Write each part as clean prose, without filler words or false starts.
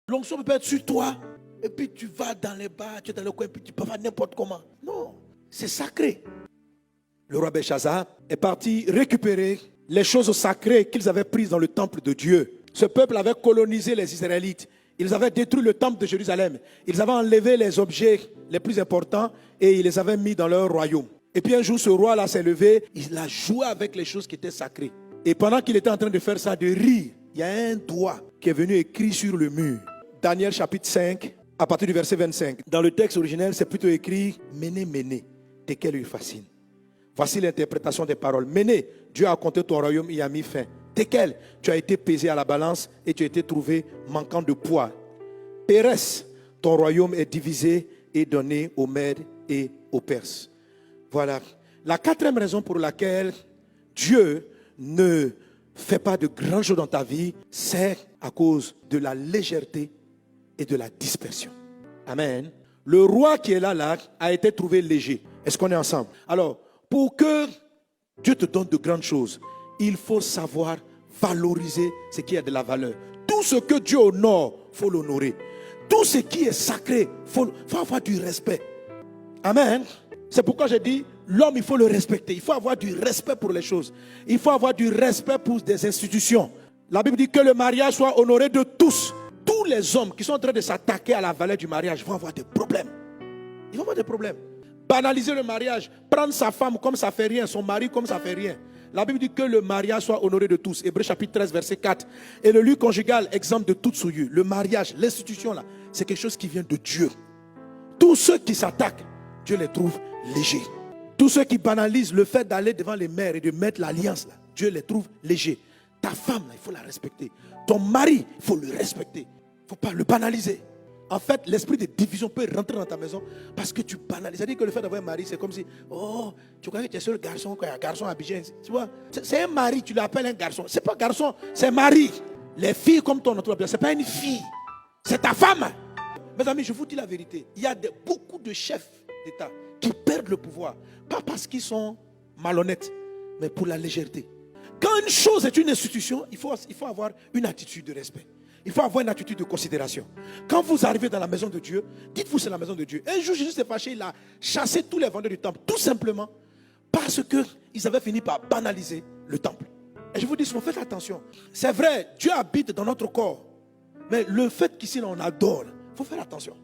L'onction peut être sur toi. Et puis tu vas dans les bars, tu es dans le coin, puis tu peux faire n'importe comment. Non, c'est sacré. Le roi Belshazzar est parti récupérer les choses sacrées qu'ils avaient prises dans le temple de Dieu. Ce peuple avait colonisé les Israélites. Ils avaient détruit le temple de Jérusalem. Ils avaient enlevé les objets les plus importants et ils les avaient mis dans leur royaume. Et puis un jour, ce roi-là s'est levé, il a joué avec les choses qui étaient sacrées. Et pendant qu'il était en train de faire ça, de rire, il y a un doigt qui est venu écrit sur le mur. Daniel chapitre 5, à partir du verset 25. Dans le texte originel, c'est plutôt écrit « Méné, Méné, Tekel Upharsin ». Voici l'interprétation des paroles. Méné, Dieu a compté ton royaume et y a mis fin. Tekel, tu as été pesé à la balance et tu as été trouvé manquant de poids. Pérès, ton royaume est divisé et donné aux Mèdes et aux Perses. Voilà. La quatrième raison pour laquelle Dieu ne fait pas de grandes choses dans ta vie, c'est à cause de la légèreté et de la dispersion. Amen. Le roi qui est là a été trouvé léger. Est-ce qu'on est ensemble? Alors, pour que Dieu te donne de grandes choses, il faut savoir valoriser ce qui a de la valeur. Tout ce que Dieu honore, il faut l'honorer. Tout ce qui est sacré, il faut avoir du respect. Amen. C'est pourquoi j'ai dit, l'homme, il faut le respecter. Il faut avoir du respect pour les choses. Il faut avoir du respect pour des institutions. La Bible dit que le mariage soit honoré de tous. Tous les hommes qui sont en train de s'attaquer à la valeur du mariage vont avoir des problèmes. Ils vont avoir des problèmes. Banaliser le mariage, prendre sa femme comme ça fait rien, son mari comme ça fait rien. La Bible dit que le mariage soit honoré de tous. Hébreux chapitre 13, verset 4. Et le lieu conjugal, exemple de toute souillure. Le mariage, l'institution là, c'est quelque chose qui vient de Dieu. Tous ceux qui s'attaquent, Dieu les trouve légers. Tous ceux qui banalisent le fait d'aller devant les mères et de mettre l'alliance là, Dieu les trouve légers. Ta femme là, il faut la respecter. Ton mari, il faut le respecter. Il ne faut pas le banaliser. En fait, l'esprit de division peut rentrer dans ta maison parce que tu banalises. C'est-à-dire que le fait d'avoir un mari, c'est comme si, oh, tu crois que tu es seul garçon, quand il y a un garçon à Abidjan. Tu vois, c'est un mari, tu l'appelles un garçon. C'est pas garçon, c'est mari. Les filles comme ton entourage, c'est pas une fille, c'est ta femme. Mes amis, je vous dis la vérité. Il y a beaucoup de chefs d'État qui perdent le pouvoir, pas parce qu'ils sont malhonnêtes, mais pour la légèreté. Quand une chose est une institution, il faut avoir une attitude de respect. Il faut avoir une attitude de considération. Quand vous arrivez dans la maison de Dieu, dites-vous c'est la maison de Dieu. Un jour, Jésus s'est fâché, il a chassé tous les vendeurs du temple, tout simplement parce qu'ils avaient fini par banaliser le temple. Et je vous dis, faites attention. C'est vrai, Dieu habite dans notre corps. Mais le fait qu'ici, on adore, il faut faire attention.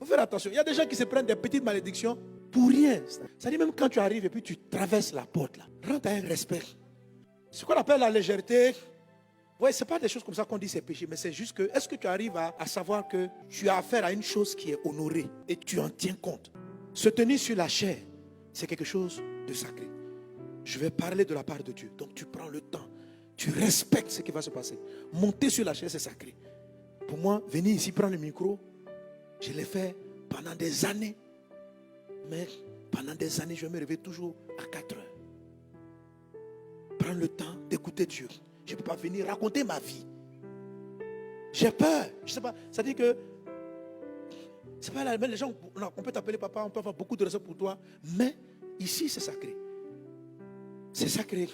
Il faut faire attention. Il y a des gens qui se prennent des petites malédictions pour rien. C'est-à-dire même quand tu arrives et puis tu traverses la porte, là, rentre à un respect. Ce qu'on appelle la légèreté, ouais, ce n'est pas des choses comme ça qu'on dit c'est péché, mais c'est juste que, est-ce que tu arrives à savoir que tu as affaire à une chose qui est honorée et tu en tiens compte? Se tenir sur la chair, c'est quelque chose de sacré. Je vais parler de la part de Dieu. Donc tu prends le temps, tu respectes ce qui va se passer. Monter sur la chair, c'est sacré. Pour moi, venir ici prendre le micro, je l'ai fait pendant des années. Mais pendant des années, je me réveille toujours à 4 heures. Prendre le temps d'écouter Dieu. Je ne peux pas venir raconter ma vie. J'ai peur. Je ne sais pas. Ça dit que c'est pas là, les gens, on peut t'appeler papa, on peut avoir beaucoup de respect pour toi, mais ici c'est sacré. C'est sacré.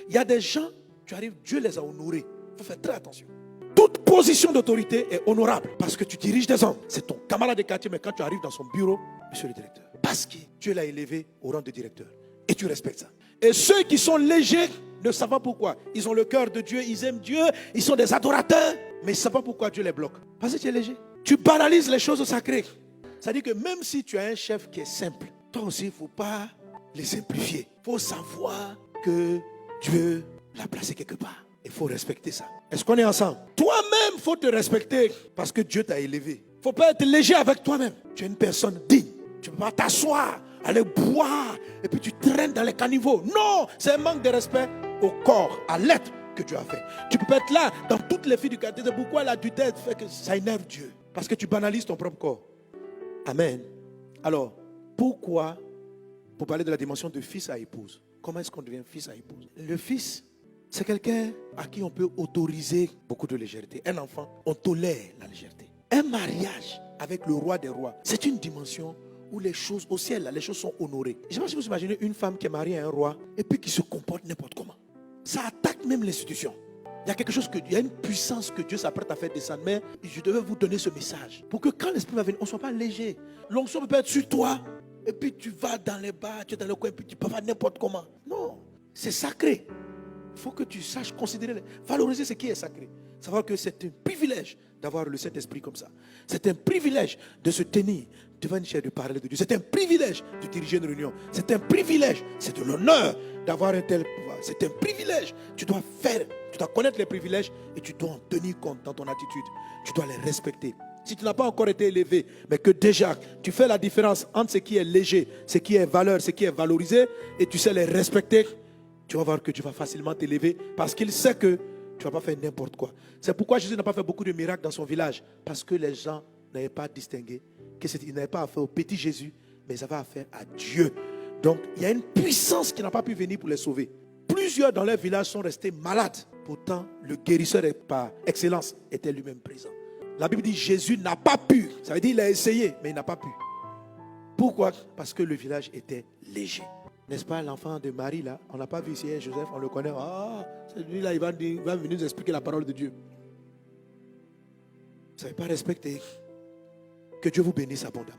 Il y a des gens, tu arrives, Dieu les a honorés. Il faut faire très attention. Toute position d'autorité est honorable parce que tu diriges des hommes. C'est ton camarade de quartier, mais quand tu arrives dans son bureau, monsieur le directeur, parce que Dieu l'a élevé au rang de directeur. Et tu respectes ça. Et ceux qui sont légers ne savent pas pourquoi. Ils ont le cœur de Dieu, ils aiment Dieu, ils sont des adorateurs, mais ils ne savent pas pourquoi Dieu les bloque. Parce que tu es léger. Tu banalises les choses sacrées. C'est-à-dire que même si tu as un chef qui est simple, toi aussi, il ne faut pas les simplifier. Il faut savoir que Dieu l'a placé quelque part. Il faut respecter ça. Est-ce qu'on est ensemble? Toi-même, il faut te respecter parce que Dieu t'a élevé. Il ne faut pas être léger avec toi-même. Tu es une personne digne. Tu ne peux pas t'asseoir, aller boire et puis tu traînes dans les caniveaux. Non, c'est un manque de respect au corps, à l'être que Dieu a fait. Tu peux être là dans toutes les filles du quartier. C'est pourquoi l'adultère fait que ça énerve Dieu. Parce que tu banalises ton propre corps. Amen. Alors, pourquoi, pour parler de la dimension de fils à épouse, comment est-ce qu'on devient fils à épouse? Le fils, c'est quelqu'un à qui on peut autoriser beaucoup de légèreté. Un enfant, on tolère la légèreté. Un mariage avec le roi des rois, c'est une dimension où les choses au ciel, là, les choses sont honorées. Je ne sais pas si vous imaginez une femme qui est mariée à un roi et puis qui se comporte n'importe comment. Ça attaque même l'institution. Il y a quelque chose il y a une puissance que Dieu s'apprête à faire descendre. Mais je devais vous donner ce message. Pour que quand l'Esprit va venir, on ne soit pas léger. L'onction peut être sur toi. Et puis tu vas dans les bars, tu es dans le coin, et puis tu peux faire n'importe comment. Non, c'est sacré. Il faut que tu saches considérer, valoriser ce qui est sacré. Savoir que c'est un privilège d'avoir le Saint-Esprit comme ça. C'est un privilège de se tenir devant une chaire de parler de Dieu. C'est un privilège de diriger une réunion. C'est un privilège, c'est de l'honneur d'avoir un tel pouvoir. C'est un privilège. Tu dois connaître les privilèges et tu dois en tenir compte dans ton attitude. Tu dois les respecter. Si tu n'as pas encore été élevé, mais que déjà tu fais la différence entre ce qui est léger, ce qui est valeur, ce qui est valorisé, et tu sais les respecter, tu vas voir que tu vas facilement t'élever parce qu'il sait que tu ne vas pas faire n'importe quoi. C'est pourquoi Jésus n'a pas fait beaucoup de miracles dans son village, parce que les gens n'avaient pas distingué qu'ils n'avaient pas affaire au petit Jésus, mais ils avaient affaire à Dieu. Donc il y a une puissance qui n'a pas pu venir pour les sauver. Plusieurs dans leur village sont restés malades. Pourtant, le guérisseur par excellence était lui-même présent. La Bible dit Jésus n'a pas pu. Ça veut dire qu'il a essayé, mais il n'a pas pu. Pourquoi? Parce que le village était léger. N'est-ce pas l'enfant de Marie là? On n'a pas vu ici Joseph, on le connaît. Ah, celui-là, il va venir nous expliquer la parole de Dieu. Vous ne savez pas respecter. Que Dieu vous bénisse abondamment.